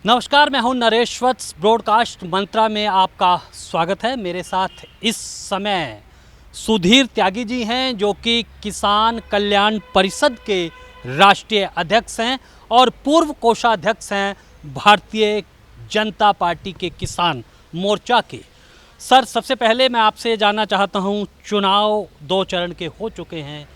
नमस्कार, मैं हूं नरेश वत्स। ब्रॉडकास्ट मंत्रा में आपका स्वागत है। मेरे साथ इस समय सुधीर त्यागी जी हैं, जो कि किसान कल्याण परिषद के राष्ट्रीय अध्यक्ष हैं और पूर्व कोषाध्यक्ष हैं भारतीय जनता पार्टी के किसान मोर्चा के। सर, सबसे पहले मैं आपसे जानना चाहता हूं, चुनाव 2 चरण के हो चुके हैं।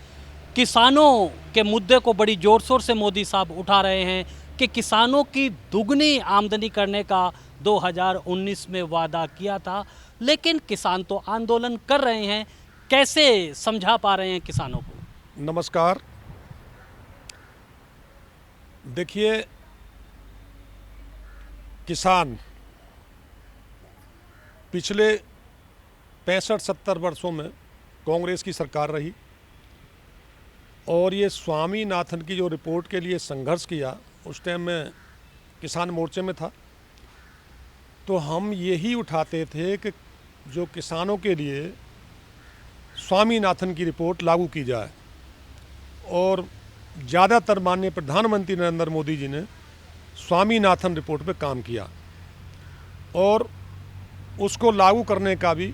किसानों के मुद्दे को बड़ी ज़ोर शोर से मोदी साहब उठा रहे हैं कि किसानों की दुगनी आमदनी करने का 2019 में वादा किया था, लेकिन किसान तो आंदोलन कर रहे हैं। कैसे समझा पा रहे हैं किसानों को? नमस्कार। देखिए, किसान पिछले 65-70 वर्षों में कांग्रेस की सरकार रही और ये स्वामीनाथन की जो रिपोर्ट के लिए संघर्ष किया, उस टाइम में किसान मोर्चे में था। तो हम यही उठाते थे कि जो किसानों के लिए स्वामीनाथन की रिपोर्ट लागू की जाए, और ज़्यादातर माननीय प्रधानमंत्री नरेंद्र मोदी जी ने स्वामीनाथन रिपोर्ट पे काम किया और उसको लागू करने का भी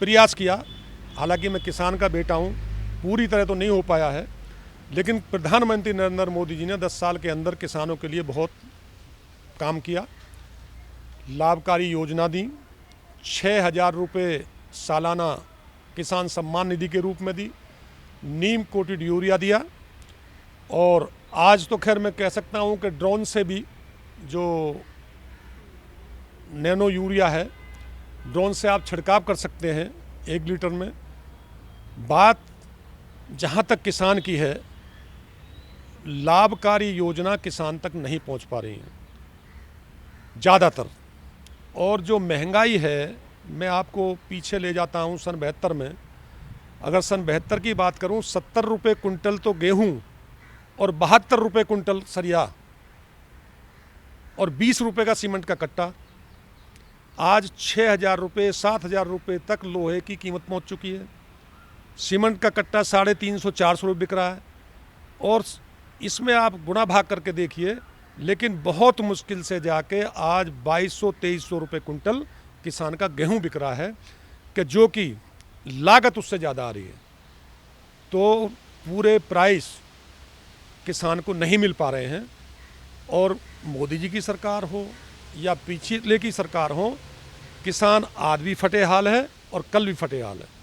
प्रयास किया। हालांकि मैं किसान का बेटा हूँ, पूरी तरह तो नहीं हो पाया है, लेकिन प्रधानमंत्री नरेंद्र मोदी जी ने 10 साल के अंदर किसानों के लिए बहुत काम किया। लाभकारी योजना दी, 6,000 रुपये सालाना किसान सम्मान निधि के रूप में दी, नीम कोटेड यूरिया दिया, और आज तो खैर मैं कह सकता हूँ कि ड्रोन से भी जो नैनो यूरिया है, ड्रोन से आप छिड़काव कर सकते हैं 1 लीटर में। बात जहाँ तक किसान की है, लाभकारी योजना किसान तक नहीं पहुँच पा रही हैं ज़्यादातर। और जो महंगाई है, मैं आपको पीछे ले जाता हूँ सन 72 में। अगर सन 72 की बात करूँ, 70 रुपये कुंटल तो गेहूँ और 72 रुपये कुंटल सरिया और 20 रुपये का सीमेंट का कट्टा। आज 6,000 रुपये 7,000 रुपये तक लोहे की कीमत पहुंच चुकी है। सीमेंट का कट्टा 350-400 रुपये बिक रहा है, और इसमें आप गुणा भाग करके देखिए, लेकिन बहुत मुश्किल से जाके आज 2200-2300 रुपये कुंटल किसान का गेहूं बिक रहा है, कि जो कि लागत उससे ज़्यादा आ रही है। तो पूरे प्राइस किसान को नहीं मिल पा रहे हैं। और मोदी जी की सरकार हो या पिछले की सरकार हो, किसान आज भी फटे हाल है और कल भी फटे हाल है।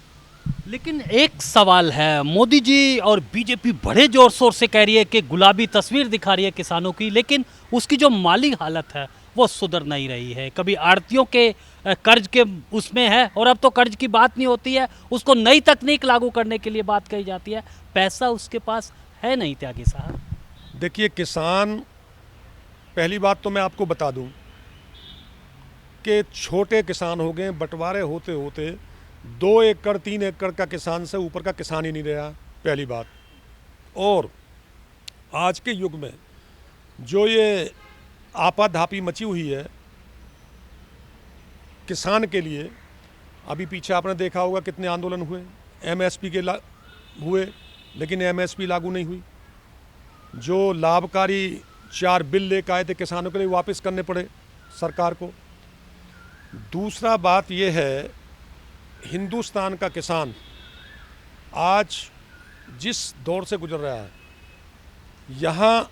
लेकिन एक सवाल है, मोदी जी और बीजेपी बड़े जोर शोर से कह रही है कि गुलाबी तस्वीर दिखा रही है किसानों की, लेकिन उसकी जो माली हालत है वो सुधर नहीं रही है। कभी आड़तियों के कर्ज के उसमें है, और अब तो कर्ज की बात नहीं होती है, उसको नई तकनीक लागू करने के लिए बात कही जाती है। पैसा उसके पास है नहीं, त्यागी साहब। देखिए, किसान, पहली बात तो मैं आपको बता दूं कि छोटे किसान हो गए, बंटवारे होते होते 2 एकड़ 3 एकड़ का किसान से ऊपर का किसान ही नहीं रहा, पहली बात। और आज के युग में जो ये आपाधापी मची हुई है किसान के लिए, अभी पीछे आपने देखा होगा कितने आंदोलन हुए, एमएसपी के हुए, लेकिन एमएसपी लागू नहीं हुई। जो लाभकारी 4 बिल लेकर आए थे किसानों के लिए, वापस करने पड़े सरकार को। दूसरा बात यह है, हिंदुस्तान का किसान आज जिस दौर से गुजर रहा है, यहाँ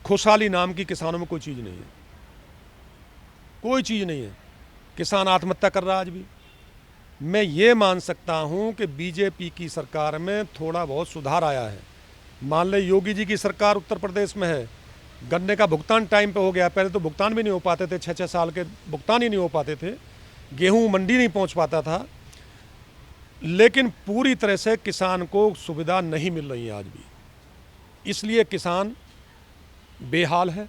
खुशहाली नाम की किसानों में कोई चीज़ नहीं है, कोई चीज़ नहीं है। किसान आत्महत्या कर रहा है आज भी। मैं ये मान सकता हूँ कि बीजेपी की सरकार में थोड़ा बहुत सुधार आया है। मान ले योगी जी की सरकार उत्तर प्रदेश में है, गन्ने का भुगतान टाइम पे हो गया। पहले तो भुगतान भी नहीं हो पाते थे, 6-6 साल के भुगतान ही नहीं हो पाते थे, गेहूं मंडी नहीं पहुंच पाता था। लेकिन पूरी तरह से किसान को सुविधा नहीं मिल रही है आज भी, इसलिए किसान बेहाल है।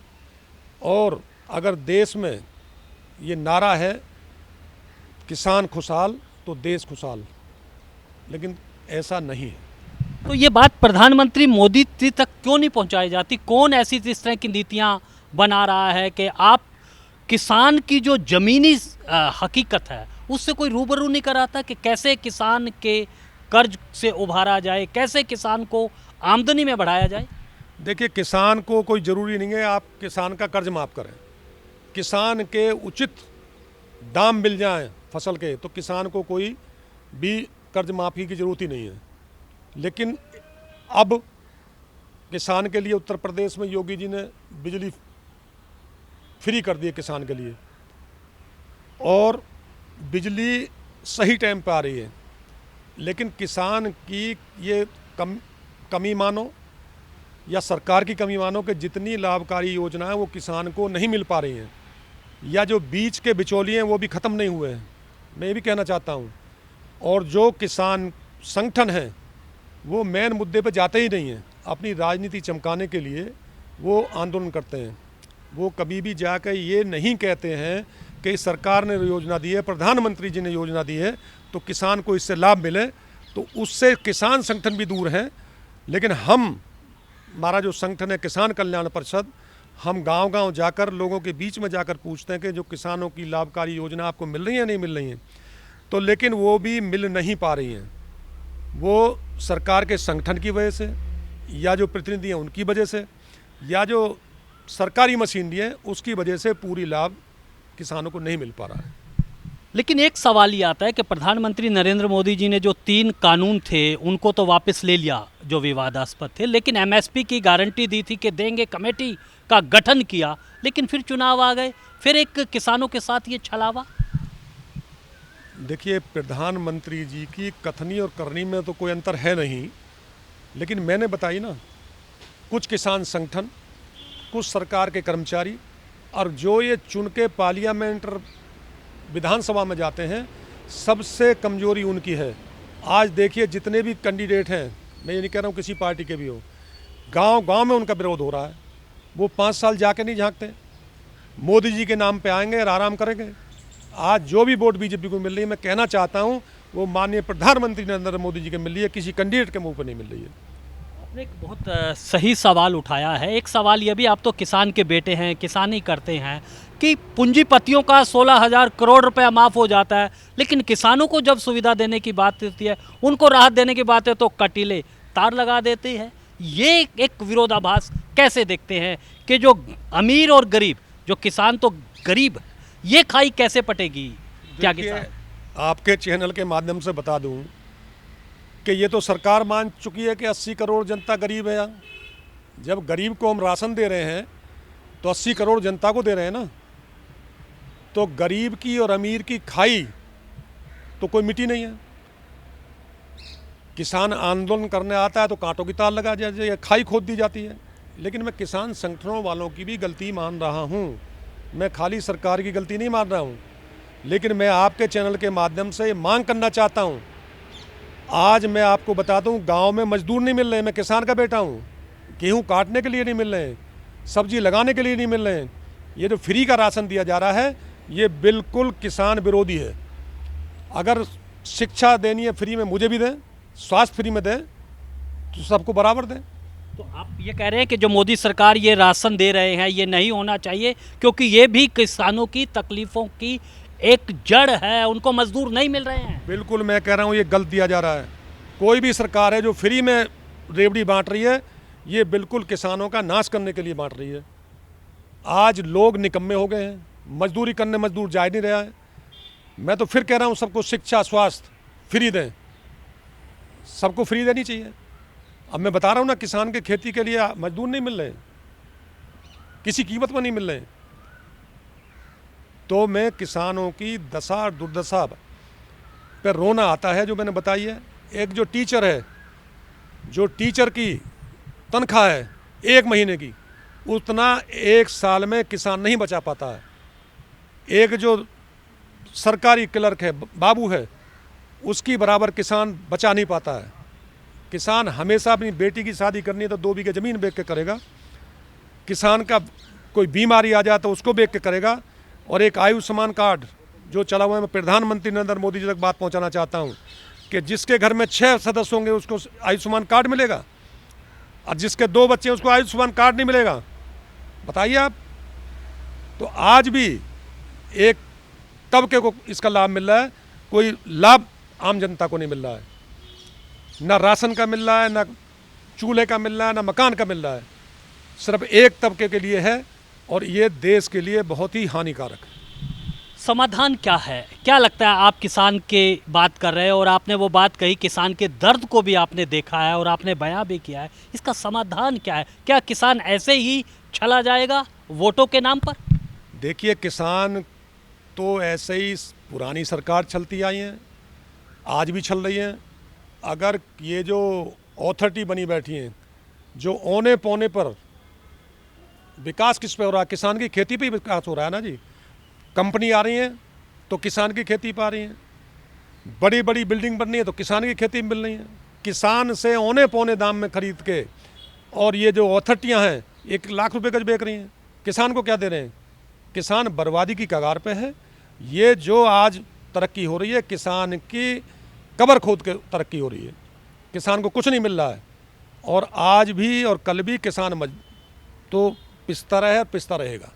और अगर देश में ये नारा है किसान खुशहाल तो देश खुशहाल, लेकिन ऐसा नहीं है। तो ये बात प्रधानमंत्री मोदी जी तक क्यों नहीं पहुंचाई जाती? कौन ऐसी इस तरह की नीतियां बना रहा है कि आप किसान की जो ज़मीनी हकीकत है उससे कोई रूबरू नहीं कराता कि कैसे किसान के कर्ज से उभारा जाए, कैसे किसान को आमदनी में बढ़ाया जाए? देखिए, किसान को कोई ज़रूरी नहीं है आप किसान का कर्ज माफ़ करें। किसान के उचित दाम मिल जाएं फसल के, तो किसान को कोई भी कर्ज माफ़ी की ज़रूरत ही नहीं है। लेकिन अब किसान के लिए उत्तर प्रदेश में योगी जी ने बिजली फ्री कर दी है किसान के लिए, और बिजली सही टाइम पे आ रही है। लेकिन किसान की ये कमी मानो या सरकार की कमी मानो कि जितनी लाभकारी योजनाएं वो किसान को नहीं मिल पा रही हैं, या जो बीच के बिचौलिए हैं वो भी ख़त्म नहीं हुए हैं, मैं ये भी कहना चाहता हूँ। और जो किसान संगठन हैं वो मेन मुद्दे पे जाते ही नहीं हैं, अपनी राजनीति चमकाने के लिए वो आंदोलन करते हैं। वो कभी भी जाकर ये नहीं कहते हैं कि सरकार ने योजना दी है, प्रधानमंत्री जी ने योजना दी है तो किसान को इससे लाभ मिले, तो उससे किसान संगठन भी दूर हैं। लेकिन हमारा जो संगठन है किसान कल्याण परिषद, हम गांव-गांव जाकर लोगों के बीच में जाकर पूछते हैं कि जो किसानों की लाभकारी योजना आपको मिल रही है नहीं मिल रही हैं, तो लेकिन वो भी मिल नहीं पा रही हैं। वो सरकार के संगठन की वजह से, या जो प्रतिनिधि हैं उनकी वजह से, या जो सरकारी मशीनरी है उसकी वजह से पूरी लाभ किसानों को नहीं मिल पा रहा है। लेकिन एक सवाल ये आता है कि प्रधानमंत्री नरेंद्र मोदी जी ने जो 3 कानून थे उनको तो वापस ले लिया जो विवादास्पद थे, लेकिन एमएसपी की गारंटी दी थी कि देंगे, कमेटी का गठन किया, लेकिन फिर चुनाव आ गए, फिर एक किसानों के साथ ये छलावा। देखिए, प्रधानमंत्री जी की कथनी और करनी में तो कोई अंतर है नहीं, लेकिन मैंने बताई ना, कुछ किसान संगठन, कुछ सरकार के कर्मचारी, और जो ये चुन के पार्लियामेंट विधानसभा में जाते हैं, सबसे कमजोरी उनकी है। आज देखिए जितने भी कैंडिडेट हैं, मैं ये नहीं कह रहा हूँ किसी पार्टी के भी हो, गांव-गांव में उनका विरोध हो रहा है। वो 5 साल जाके नहीं झांकते, मोदी जी के नाम पे आएंगे और आराम करेंगे। आज जो भी वोट बीजेपी को मिल रही है, मैं कहना चाहता हूँ वो माननीय प्रधानमंत्री नरेंद्र मोदी जी के मिल रही है, किसी कैंडिडेट के मुंह पर नहीं मिल रही है। आपने एक बहुत सही सवाल उठाया है। एक सवाल ये भी, आप तो किसान के बेटे हैं, किसानी करते हैं, कि पूंजीपतियों का 16,000 करोड़ रुपया माफ़ हो जाता है, लेकिन किसानों को जब सुविधा देने की बात होती है, उनको राहत देने की बात है तो कटीले तार लगा देते हैं। ये एक विरोधाभास कैसे देखते हैं कि जो अमीर और गरीब, जो किसान तो गरीब है, ये खाई कैसे पटेगी? क्या किसान? आपके चैनल के माध्यम से बता दूं कि ये तो सरकार मान चुकी है कि 80 करोड़ जनता गरीब है। जब गरीब को हम राशन दे रहे हैं तो 80 करोड़ जनता को दे रहे हैं ना, तो गरीब की और अमीर की खाई तो कोई मिट्टी नहीं है। किसान आंदोलन करने आता है तो कांटों की तार लगा जाती है, खाई खोद दी जाती है। लेकिन मैं किसान संगठनों वालों की भी गलती मान रहा हूँ, मैं खाली सरकार की गलती नहीं मान रहा हूँ। लेकिन मैं आपके चैनल के माध्यम से मांग करना चाहता हूँ, आज मैं आपको बता दूँ, गांव में मजदूर नहीं मिल रहे हैं। मैं किसान का बेटा हूँ, गेहूँ काटने के लिए नहीं मिल रहे हैं, सब्जी लगाने के लिए नहीं मिल रहे हैं। ये जो फ्री का राशन दिया जा रहा है ये बिल्कुल किसान विरोधी है। अगर शिक्षा देनी है फ्री में, मुझे भी दें, स्वास्थ्य फ्री में दें, तो सबको बराबर दें। तो आप ये कह रहे हैं कि जो मोदी सरकार ये राशन दे रहे हैं ये नहीं होना चाहिए, क्योंकि ये भी किसानों की तकलीफ़ों की एक जड़ है, उनको मजदूर नहीं मिल रहे हैं। बिल्कुल मैं कह रहा हूँ ये गलत दिया जा रहा है। कोई भी सरकार है जो फ्री में रेवड़ी बांट रही है, ये बिल्कुल किसानों का नाश करने के लिए बांट रही है। आज लोग निकम्मे हो गए हैं, मजदूरी करने मजदूर जा नहीं रहा है। मैं तो फिर कह रहा हूँ सबको शिक्षा स्वास्थ्य फ्री दें, सबको फ्री देनी चाहिए। अब मैं बता रहा हूँ ना, किसान के खेती के लिए मजदूर नहीं मिल रहे, किसी कीमत में नहीं मिल रहे, तो मैं किसानों की दशा और दुर्दशा पर रोना आता है। जो मैंने बताई है, एक जो टीचर है, जो टीचर की तनख्वाह है 1 महीने की, उतना 1 साल में किसान नहीं बचा पाता है। एक जो सरकारी क्लर्क है, बाबू है, उसकी बराबर किसान बचा नहीं पाता है। किसान हमेशा अपनी बेटी की शादी करनी है तो 2 बीघे ज़मीन बेच के करेगा, किसान का कोई बीमारी आ जाए तो उसको बेच के करेगा। और एक आयुष्मान कार्ड जो चला हुआ है, मैं प्रधानमंत्री नरेंद्र मोदी जी तक बात पहुंचाना चाहता हूं कि जिसके घर में 6 सदस्य होंगे उसको आयुष्मान कार्ड मिलेगा, और जिसके 2 बच्चे हैं उसको आयुष्मान कार्ड नहीं मिलेगा। बताइए आप। तो आज भी एक तबके को इसका लाभ मिल रहा है, कोई लाभ आम जनता को नहीं मिल रहा है। ना राशन का मिल रहा है, ना चूल्हे का मिल रहा है, ना मकान का मिल रहा है। सिर्फ एक तबके के लिए है और ये देश के लिए बहुत ही हानिकारक है। समाधान क्या है? क्या लगता है? आप किसान के बात कर रहे हैं और आपने वो बात कही, किसान के दर्द को भी आपने देखा है और आपने बयां भी किया है। इसका समाधान क्या है? क्या किसान ऐसे ही चला जाएगा वोटों के नाम पर? देखिए, किसान तो ऐसे ही पुरानी सरकार चलती आई है, आज भी चल रही है। अगर ये जो अथॉरिटी बनी बैठी हैं, जो औने पौने पर विकास किस पे हो रहा है? किसान की खेती पे ही विकास हो रहा है ना जी। कंपनी आ रही हैं तो किसान की खेती पा रही हैं, बड़ी बड़ी बिल्डिंग बन रही है तो किसान की खेती मिल रही है। किसान से औने पौने दाम में खरीद के, और ये जो अथॉरिटियाँ हैं 1 लाख रुपए गज बेच रही हैं, किसान को क्या दे रहे हैं? किसान बर्बादी की कगार पे है। ये जो आज तरक्की हो रही है, किसान की कब्र खोद के तरक्की हो रही है। किसान को कुछ नहीं मिल रहा है और आज भी और कल भी किसान तो पिसता रहा है और पिसता रहेगा।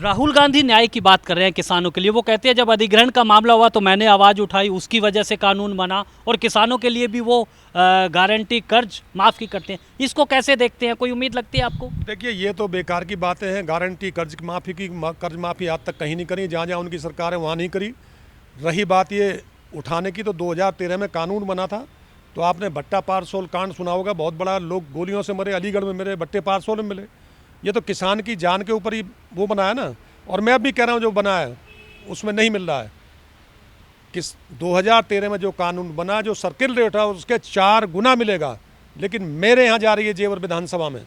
राहुल गांधी न्याय की बात कर रहे हैं किसानों के लिए। वो कहते हैं जब अधिग्रहण का मामला हुआ तो मैंने आवाज़ उठाई, उसकी वजह से कानून बना, और किसानों के लिए भी वो गारंटी कर्ज माफ़ की करते हैं। इसको कैसे देखते हैं? कोई उम्मीद लगती है आपको? देखिए, ये तो बेकार की बातें हैं। गारंटी कर्ज माफ़ी की, कर्ज माफ़ी आज तक कहीं नहीं करी। जहाँ जहाँ उनकी सरकार है वहाँ नहीं करी। रही बात ये उठाने की, तो 2013 में कानून बना था। तो आपने भट्टा पारसोल कांड सुना होगा, बहुत बड़ा, लोग गोलियों से मरे, अलीगढ़ में मरे, भट्टे पारसोल में मिले। ये तो किसान की जान के ऊपर ही वो बना है ना। और मैं अब भी कह रहा हूँ जो बना है उसमें नहीं मिल रहा है। किस 2013 में जो कानून बना, जो सर्किल रेट है उसके 4 गुना मिलेगा। लेकिन मेरे यहाँ जा रही है जेवर विधानसभा में,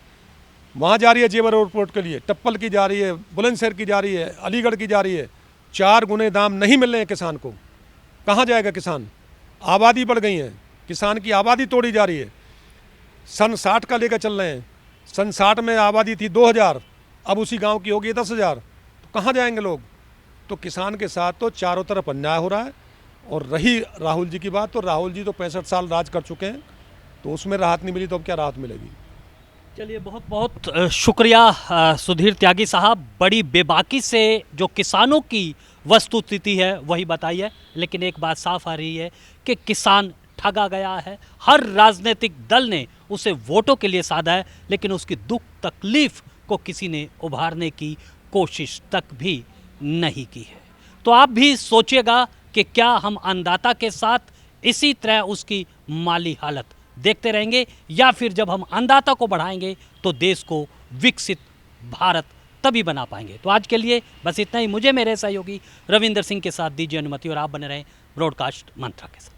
वहाँ जा रही है जेवर एयरपोर्ट के लिए, टप्पल की जा रही है, बुलंदशहर की जा रही है, अलीगढ़ की जा रही है। 4 गुने दाम नहीं मिल रहे हैं किसान को। कहाँ जाएगा किसान? आबादी बढ़ गई है, किसान की आबादी तोड़ी जा रही है। सन 60 का लेकर चल रहे हैं। सन 60 में आबादी थी 2000, अब उसी गांव की होगी 10,000। तो कहाँ जाएंगे लोग? तो किसान के साथ तो चारों तरफ अन्याय हो रहा है। और रही राहुल जी की बात, तो राहुल जी तो 65 साल राज कर चुके हैं, तो उसमें राहत नहीं मिली तो अब क्या राहत मिलेगी? चलिए, बहुत बहुत शुक्रिया सुधीर त्यागी साहब। बड़ी बेबाकी से जो किसानों की वस्तुस्थिति है वही बताई है। लेकिन एक बात साफ आ रही है कि किसान ठगा गया है। हर राजनीतिक दल ने उसे वोटों के लिए साधा है, लेकिन उसकी दुख तकलीफ को किसी ने उभारने की कोशिश तक भी नहीं की है। तो आप भी सोचिएगा कि क्या हम अन्नदाता के साथ इसी तरह उसकी माली हालत देखते रहेंगे, या फिर जब हम अन्नदाता को बढ़ाएंगे तो देश को विकसित भारत तभी बना पाएंगे। तो आज के लिए बस इतना ही। मुझे मेरे सहयोगी रविंदर सिंह के साथ दीजिए अनुमति और आप बने रहें ब्रॉडकास्ट मंत्रा के साथ।